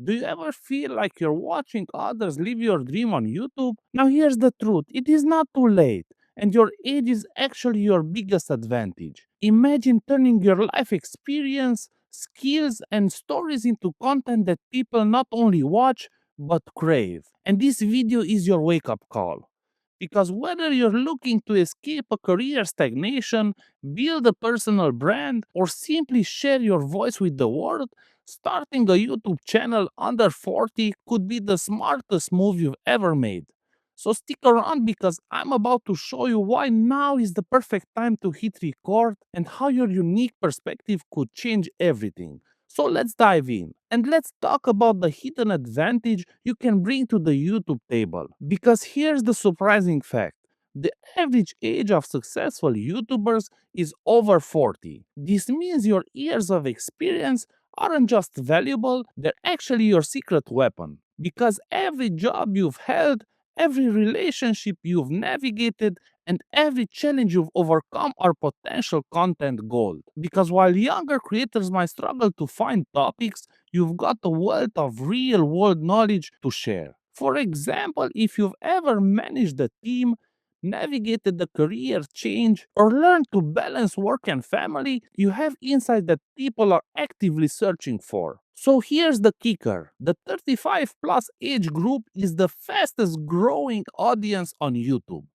Do you ever feel like you're watching others live your dream on YouTube? Now, here's the truth, it is not too late, and your age is actually your biggest advantage. Imagine turning your life experience, skills, and stories into content that people not only watch but crave. And this video is your wake up call. Because whether you're looking to escape a career stagnation, build a personal brand, or simply share your voice with the world, starting a YouTube channel under 40 could be the smartest move you've ever made. So stick around because I'm about to show you why now is the perfect time to hit record and how your unique perspective could change everything. So let's dive in and let's talk about the hidden advantage you can bring to the YouTube table. Because here's the surprising fact. The average age of successful YouTubers is over 40. This means your years of experience aren't just valuable, they're actually your secret weapon. Because every job you've held, every relationship you've navigated, and every challenge you've overcome are potential content gold. Because while younger creators might struggle to find topics, you've got a wealth of real world knowledge to share. For example, if you've ever managed a team, navigated the career change, or learned to balance work and family, you have insight that people are actively searching for. So here's the kicker, the 35 plus age group is the fastest growing audience on YouTube.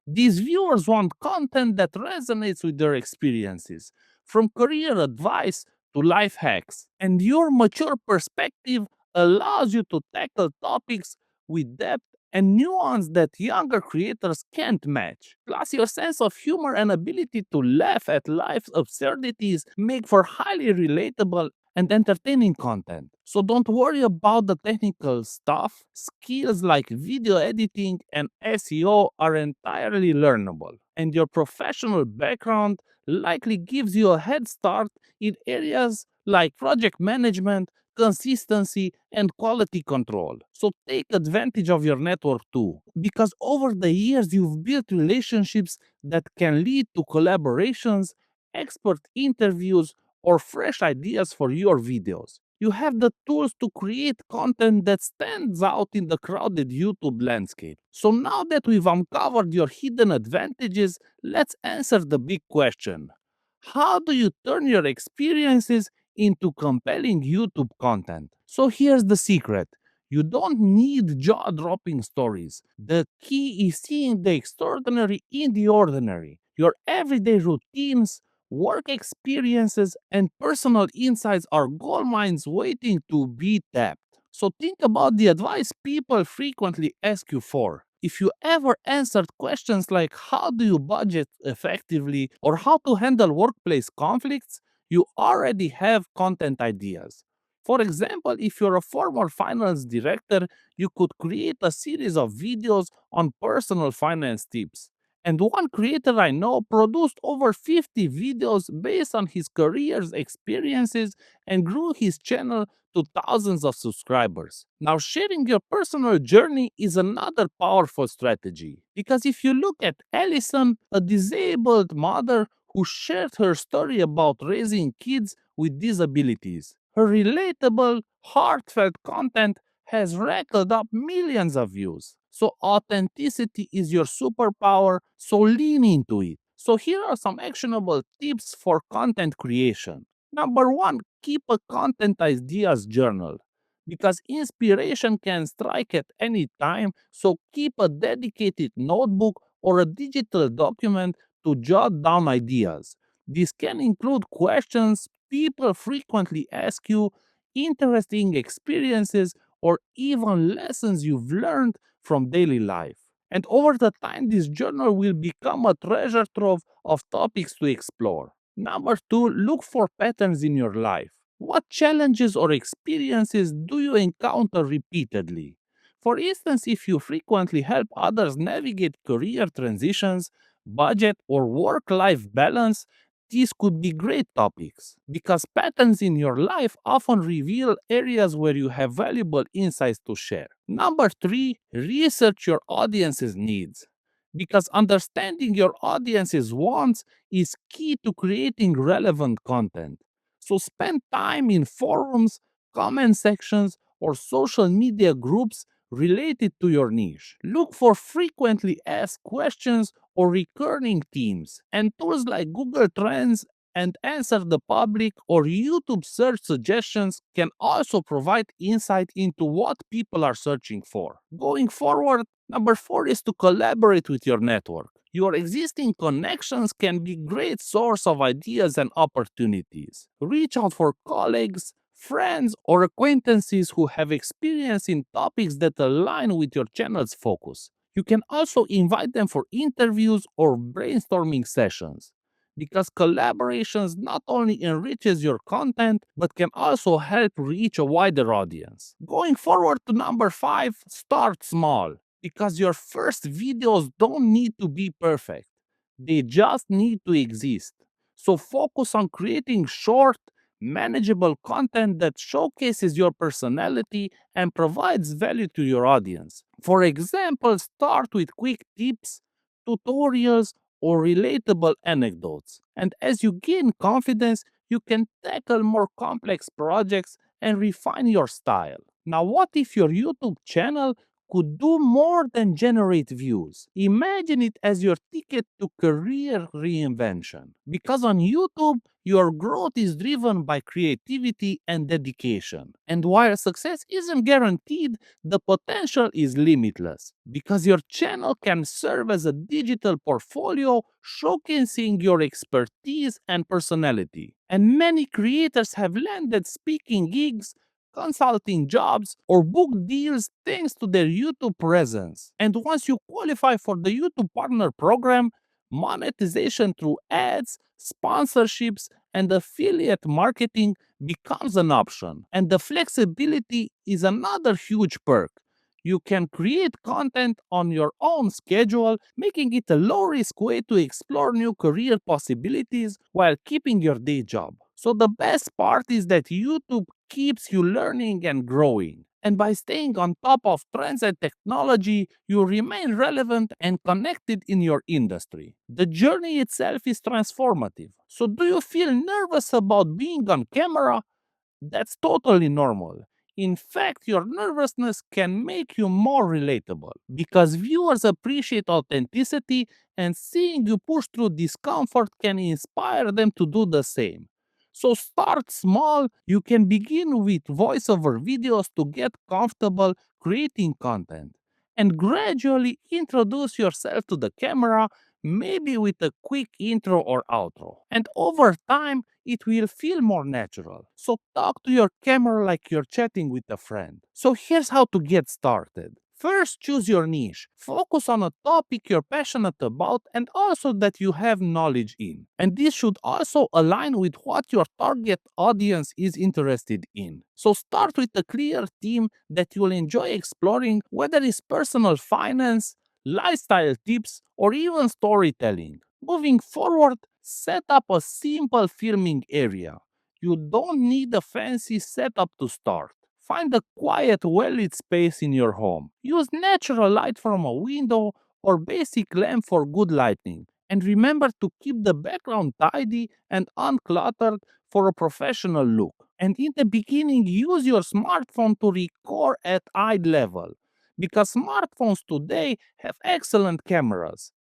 These viewers want content that resonates with their experiences, from career advice to life hacks. And your mature perspective allows you to tackle topics with depth and nuance that younger creators can't match. Plus, your sense of humor and ability to laugh at life's absurdities make for highly relatable and entertaining content. So don't worry about the technical stuff. Skills like video editing and SEO are entirely learnable, and your professional background likely gives you a head start in areas like project management, consistency, and quality control. So take advantage of your network too, because over the years you've built relationships that can lead to collaborations, expert interviews, or fresh ideas for your videos. You have the tools to create content that stands out in the crowded YouTube landscape. So now that we've uncovered your hidden advantages, let's answer the big question. How do you turn your experiences into compelling YouTube content? So here's the secret. You don't need jaw dropping stories. The key is seeing the extraordinary in the ordinary. Your everyday routines, work experiences, and personal insights are gold mines waiting to be tapped. So think about the advice people frequently ask you for. If you ever answered questions like how do you budget effectively or how to handle workplace conflicts, you already have content ideas. For example, if you're a former finance director, you could create a series of videos on personal finance tips. And one creator I know produced over 50 videos based on his career's experiences and grew his channel to thousands of subscribers. Now, sharing your personal journey is another powerful strategy. Because if you look at Allison, a disabled mother who shared her story about raising kids with disabilities, her relatable, heartfelt content has racked up millions of views. So authenticity is your superpower, so lean into it. So here are some actionable tips for content creation. Number one, keep a content ideas journal because inspiration can strike at any time. So keep a dedicated notebook or a digital document to jot down ideas. This can include questions people frequently ask you, interesting experiences, or even lessons you've learned from daily life. And over the time, this journal will become a treasure trove of topics to explore. Number two, look for patterns in your life. What challenges or experiences do you encounter repeatedly? For instance, if you frequently help others navigate career transitions, budget, or work life balance, these could be great topics because patterns in your life often reveal areas where you have valuable insights to share. Number three, research your audience's needs because understanding your audience's wants is key to creating relevant content. So spend time in forums, comment sections, or social media groups related to your niche. Look for frequently asked questions or recurring themes, and tools like Google Trends and Answer the Public or YouTube search suggestions can also provide insight into what people are searching for. Going forward, number 4 is to collaborate with your network. Your existing connections can be a great source of ideas and opportunities. Reach out for colleagues, friends, or acquaintances who have experience in topics that align with your channel's focus. You can also invite them for interviews or brainstorming sessions, because collaborations not only enriches your content but can also help reach a wider audience. Going forward to number 5, start small, because your first videos don't need to be perfect. They just need to exist. So focus on creating short, manageable content that showcases your personality and provides value to your audience. For example, start with quick tips, tutorials, or relatable anecdotes. And as you gain confidence, you can tackle more complex projects and refine your style. Now, what if your YouTube channel could do more than generate views? Imagine it as your ticket to career reinvention. Because on YouTube, your growth is driven by creativity and dedication. And while success isn't guaranteed, the potential is limitless, because your channel can serve as a digital portfolio showcasing your expertise and personality. And many creators have landed speaking gigs, consulting jobs, or book deals thanks to their YouTube presence. And once you qualify for the YouTube Partner Program, monetization through ads, sponsorships, and affiliate marketing becomes an option. And the flexibility is another huge perk. You can create content on your own schedule, making it a low risk way to explore new career possibilities while keeping your day job. So, the best part is that YouTube keeps you learning and growing. And by staying on top of trends and technology, you remain relevant and connected in your industry. The journey itself is transformative. So, do you feel nervous about being on camera? That's totally normal. In fact, your nervousness can make you more relatable, because viewers appreciate authenticity, and seeing you push through discomfort can inspire them to do the same. So start small. You can begin with voiceover videos to get comfortable creating content, and gradually introduce yourself to the camera, maybe with a quick intro or outro. And over time, it will feel more natural. So talk to your camera like you're chatting with a friend. So here's how to get started. First, choose your niche. Focus on a topic you're passionate about and also that you have knowledge in. And this should also align with what your target audience is interested in. So start with a clear theme that you'll enjoy exploring, whether it's personal finance, lifestyle tips, or even storytelling. Moving forward, set up a simple filming area. You don't need a fancy setup to start. Find a quiet, well lit space in your home. Use natural light from a window or basic lamp for good lighting. And remember to keep the background tidy and uncluttered for a professional look. And in the beginning, use your smartphone to record at eye level, because smartphones today have excellent cameras.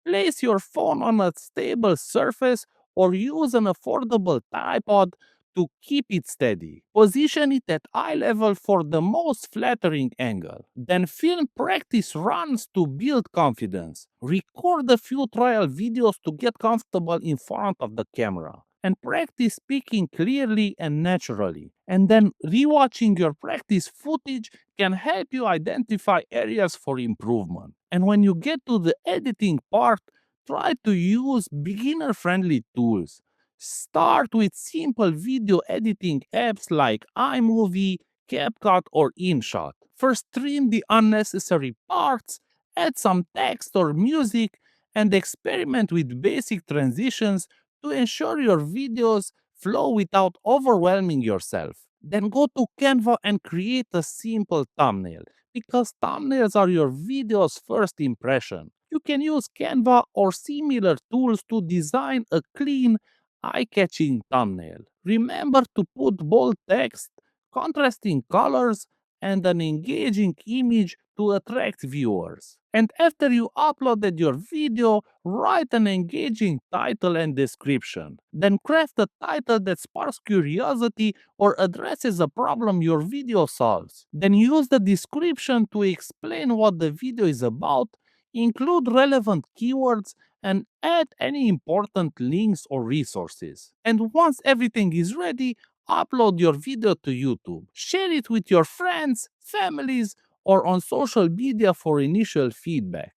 Place your phone on a stable surface or use an affordable tripod to keep it steady. Position it at eye level for the most flattering angle. Then film practice runs to build confidence. Record a few trial videos to get comfortable in front of the camera, and practice speaking clearly and naturally. And then rewatching your practice footage can help you identify areas for improvement. And when you get to the editing part, try to use beginner friendly tools. Start with simple video editing apps like iMovie, CapCut, or InShot. First, trim the unnecessary parts, add some text or music, and experiment with basic transitions to ensure your videos flow without overwhelming yourself. Then go to Canva and create a simple thumbnail, because thumbnails are your video's first impression. You can use Canva or similar tools to design a clean, eye catching thumbnail. Remember to put bold text, contrasting colors, and an engaging image to attract viewers. And after you uploaded your video, write an engaging title and description. Then craft a title that sparks curiosity or addresses a problem your video solves. Then use the description to explain what the video is about, include relevant keywords, and add any important links or resources. And once everything is ready, upload your video to YouTube. Share it with your friends, families, or on social media for initial feedback.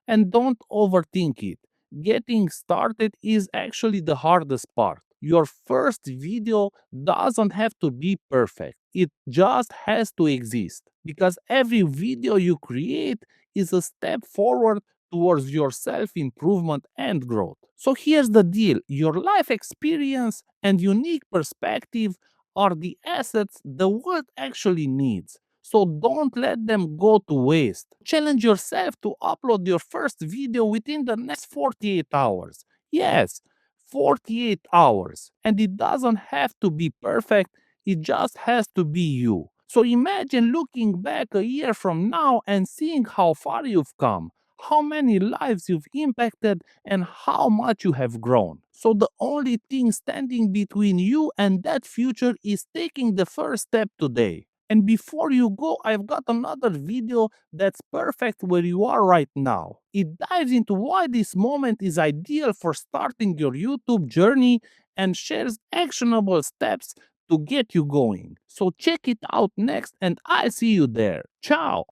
And don't overthink it. Getting started is actually the hardest part. Your first video doesn't have to be perfect. It just has to exist. Because every video you create is a step forward towards your self improvement and growth. So here's the deal: your life experience and unique perspective are the assets the world actually needs. So don't let them go to waste. Challenge yourself to upload your first video within the next 48 hours. Yes, 48 hours. And it doesn't have to be perfect, it just has to be you. So imagine looking back a year from now and seeing how far you've come, how many lives you've impacted, and how much you have grown. So the only thing standing between you and that future is taking the first step today. And before you go, I've got another video that's perfect where you are right now. It dives into why this moment is ideal for starting your YouTube journey and shares actionable steps to get you going. So check it out next, and I'll see you there. Ciao!